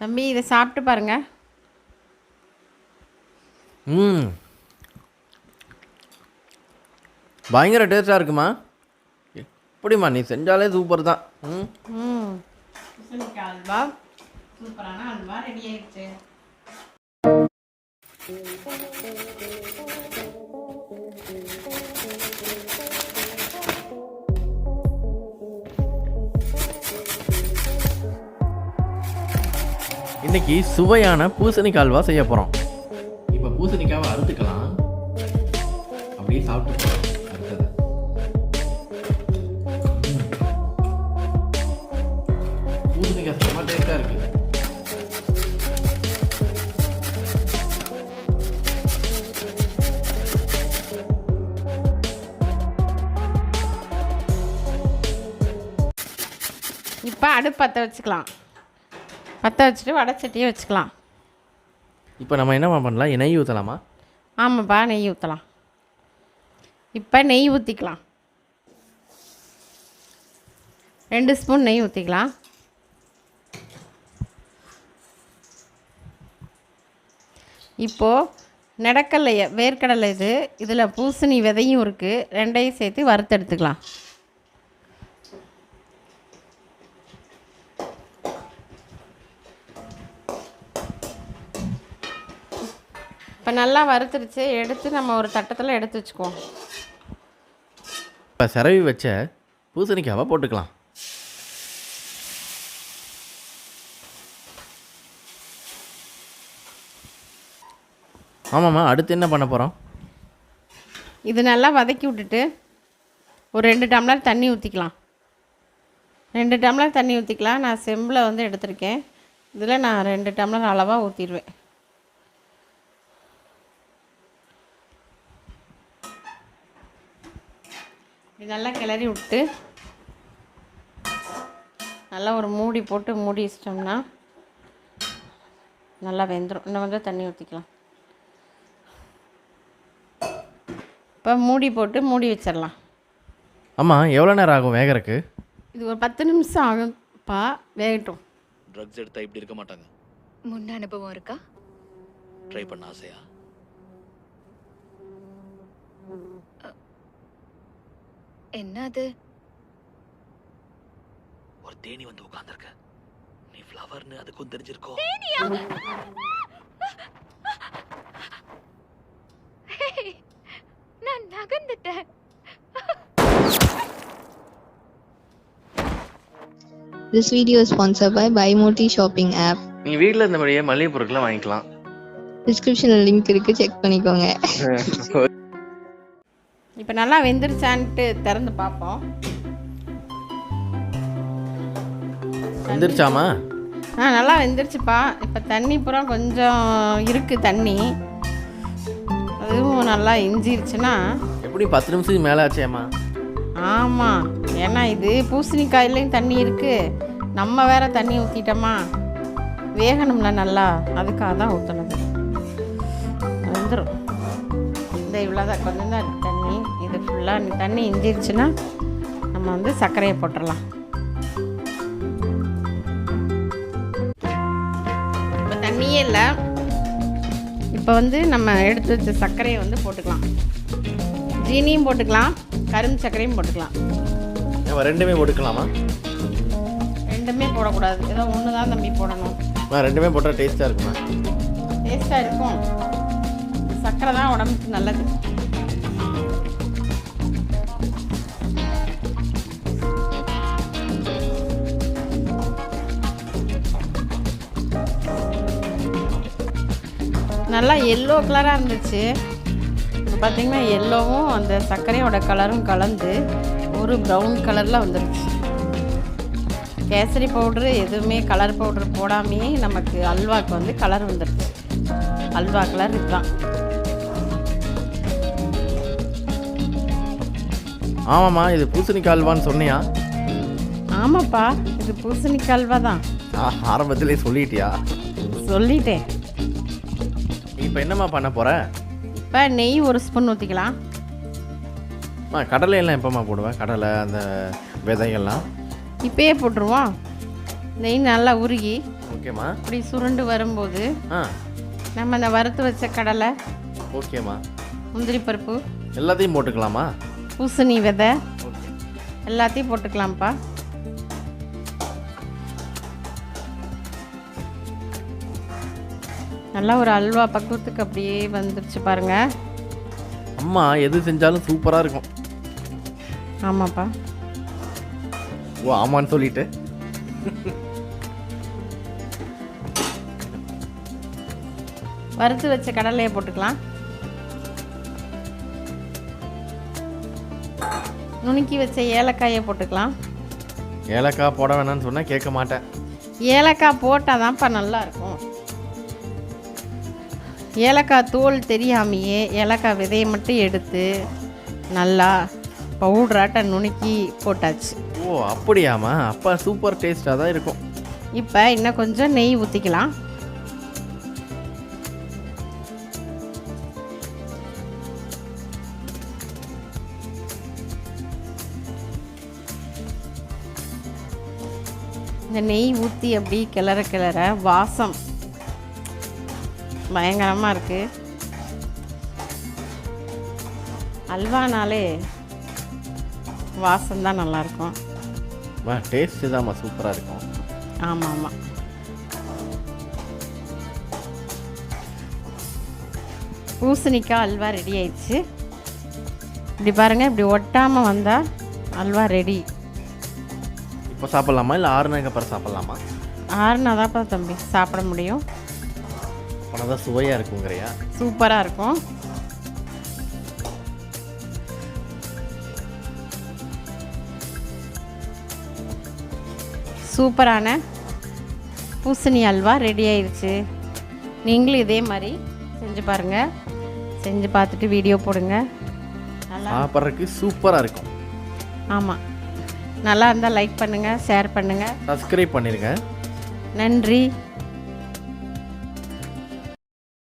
தம்பி இதை சாப்பிட்டு பாருங்க. பயங்கர டேஸ்ட்டாக இருக்குமா? எப்படிம்மா நீ செஞ்சாலே சூப்பர் தான். அல்வா சூப்பரான அல்வா ரெடி ஆயிடுச்சு. இன்னைக்கு சுவையான பூசணிக்காய் அல்வா செய்ய போகிறோம். இப்போ பூசணிக்காவை அறுத்துக்கலாம், அப்படியே சாப்பிட்டு போகிறோம். அடுத்தது பூசணிக்காய் செம்ம டேஸ்ட்டாக இருக்கு. இப்போ அடுப்பு பற்ற வச்சுக்கலாம். பற்ற வச்சுட்டு வடைச்சட்டியை வச்சுக்கலாம். இப்போ நம்ம என்ன பண்ணலாம்? நெய் ஊற்றலாமா? ஆமாப்பா, நெய் ஊற்றலாம். இப்போ நெய் ஊற்றிக்கலாம். 2 ஸ்பூன் நெய் ஊற்றிக்கலாம். இப்போது நடக்கடலை, வேர்க்கடலை இதில் பூசணி விதையும் இருக்குது. 2ஐயும் சேர்த்து வறுத்து எடுத்துக்கலாம். இப்போ நல்லா வறுத்துருச்சு. எடுத்து நம்ம ஒரு தட்டத்தில் எடுத்து வச்சுக்குவோம். இப்போ சிரவி வச்ச பூசணிக்காவை போட்டுக்கலாம். ஆமாம்மா, அடுத்து என்ன பண்ண போகிறோம்? இது நல்லா வதக்கி விட்டுட்டு ஒரு 2 டம்ளர் தண்ணி ஊற்றிக்கலாம். 2 டம்ளர் தண்ணி ஊற்றிக்கலாம். நான் செம்பில் எடுத்திருக்கேன். இதில் நான் 2 டம்ளர் அளவாக ஊற்றிடுவேன். இது நல்லா கிளறி விட்டு நல்லா ஒரு மூடி போட்டு மூடி வச்சிட்டோம்னா நல்லா வெந்துடும். இன்னும் தண்ணி ஊற்றிக்கலாம். இப்போ மூடி போட்டு மூடி வச்சிடலாம். ஆமாம், எவ்வளோ நேரம் ஆகும் வேகறக்கு? இது ஒரு 10 நிமிஷம் ஆகும்ப்பா, வேகட்டும். ட்ரக்ஸ் எடுத்தால் இப்படி இருக்க மாட்டாங்க. முன்ன அனுபவம் இருக்கா? ட்ரை பண்ண ஆசையா? என்ன அது? ஒரு தேனி வந்து உட்கார்ந்திருக்க. நீ ஃப்ளவர்னு அதுக்கும் தெரிஞ்சிருக்கோ? நான் நகர்ந்துட்டேன். This video is sponsored by Buymooti shopping app. நீ வீட்டில் இருந்தபடியே மளிகை பொருட்களை வாங்கிக்கலாம். Description லிங்க் இருக்கு, செக் பண்ணிக்கோங்க. இப்போ நல்லா வெந்துருச்சான்ட்டு திறந்து பார்ப்போம். வெந்துருச்சாமா? நல்லா வெந்துருச்சுப்பா. இப்போ தண்ணி பூரா கொஞ்சம் இருக்குது தண்ணி. அதுவும் நல்லா இஞ்சிருச்சுன்னா எப்படி 10 நிமிஷத்துக்கு மேலே ஆச்சேம்மா? ஆமாம், ஏன்னா இது பூசணிக்காயிலையும் தண்ணி இருக்குது. நம்ம வேறு தண்ணி ஊற்றிட்டோமா, வேகணும்ல நல்லா, அதுக்காக தான் ஊற்றுனது. வந்துடும். இந்த இவ்வளோதான், கொஞ்சம் தான் இருக்குது தண்ணி. இது ஃபுல்லாக தண்ணி இஞ்சிருச்சுன்னா நம்ம சர்க்கரையை போட்டுடலாம். இப்போ தண்ணியே இல்லை. இப்போ நம்ம எடுத்து வச்ச சர்க்கரையை போட்டுக்கலாம். ஜீனியும் போட்டுக்கலாம், கரும்பு சர்க்கரையும் போட்டுக்கலாம். நம்ம ரெண்டுமே போட்டுக்கலாமா? ரெண்டுமே போடக்கூடாது, ஏதோ ஒன்று தான் தம்பி போடணும். ரெண்டுமே போட்டால் டேஸ்ட்டாக இருக்குமா? டேஸ்ட்டாக இருக்கும். சர்க்கரை தான் உடம்புக்கு நல்லது. நல்லா எல்லோ கலராக இருந்துச்சு. இப்போ பார்த்திங்கன்னா எல்லோவும் அந்த சர்க்கரையோட கலரும் கலந்து ஒரு ப்ரௌன் கலரில் வந்துருச்சு. கேசரி பவுட்ரு எதுவுமே கலர் பவுட்ரு போடாமையே நமக்கு அல்வாவுக்கு கலர் வந்துடுச்சு. அல்வா கலர் இதுதான். ஆமாம்மா, இது பூசணிக்காய் அல்வான்னு சொன்னியா? ஆமாப்பா, இது பூசணிக்காய் அல்வா தான். ஆரம்பத்திலே சொல்லிட்டியா? சொல்லிட்டேன். இப்போ என்னம்மா பண்ண போகிற? இப்போ நெய் 1 ஸ்பூன் ஊற்றிக்கலாம். கடலையெல்லாம் எப்போம்மா போடுவேன்? கடலை அந்த விதைகள்லாம் இப்போயே போட்டுருவோம். நெய் நல்லா உருகி ஓகேம்மா. இப்படி சுருண்டு வரும்போது ஆ நம்ம அந்த வறுத்து வச்ச கடலை, ஓகேம்மா. முந்திரி பருப்பு, எல்லாத்தையும் போட்டுக்கலாமா? பூசணி விதை ஓகே. எல்லாத்தையும் போட்டுக்கலாம்ப்பா. நல்லா ஒரு அல்வா பக்குவத்துக்கு அப்படியே வந்துருச்சு பாருங்க. அம்மா எது செஞ்சாலும் சூப்பராக இருக்கும். ஆமாப்பா. ஓ ஆமான்னு சொல்லிட்டு வறுத்து வச்ச கடலையை போட்டுக்கலாம். நுணுக்கி வச்ச ஏலக்காயை போட்டுக்கலாம். ஏலக்காய் போட வேணாம்னு சொன்னால் கேட்க மாட்டேன். ஏலக்காய் போட்டால் தான்ப்பா நல்லாயிருக்கும். ஏலக்காய் தோல் தெரியாமையே ஏலக்காய் விதையை மட்டும் எடுத்து நல்லா பவுடராட்ட நுணுக்கி போட்டாச்சு. ஓ அப்படியாம்மா? அப்போ சூப்பர் டேஸ்ட்டாக தான் இருக்கும். இப்போ இன்னும் கொஞ்சம் நெய் ஊற்றிக்கலாம். இந்த நெய் ஊற்றி அப்படி கிளற கிளற வாசம் பயங்கரமாக இருக்குது. அல்வானாலே வாசம்தான் நல்லாயிருக்கும். டேஸ்ட்டு தான்மா சூப்பராக இருக்கும். ஆமாம் ஆமாம். பூசணிக்காய் அல்வா ரெடி ஆயிடுச்சு. இப்படி பாருங்கள், இப்படி ஒட்டாமல் வந்தால் அல்வா ரெடி. இப்போ சாப்பிட்லாமா இல்லை ஆறுனதுக்கு அப்புறம் சாப்பிட்லாமா? ஆறுனாதான்ப்பா தம்பி சாப்பிட முடியும். அப்போனா தான் சுவையாக இருக்குங்கிறியா? சூப்பராக இருக்கும். சூப்பரான பூசணி அல்வா ரெடி ஆயிடுச்சு. நீங்களும் இதே மாதிரி செஞ்சு பாருங்கள். செஞ்சு பார்த்துட்டு வீடியோ போடுங்க. நல்லா சாப்பிட்றதுக்கு சூப்பராக இருக்கும். ஆமாம், நல்லா இருந்தால் லைக் பண்ணுங்கள், ஷேர் பண்ணுங்கள். சப்ஸ்கிரைப் பண்ணிடுங்க. நன்றி.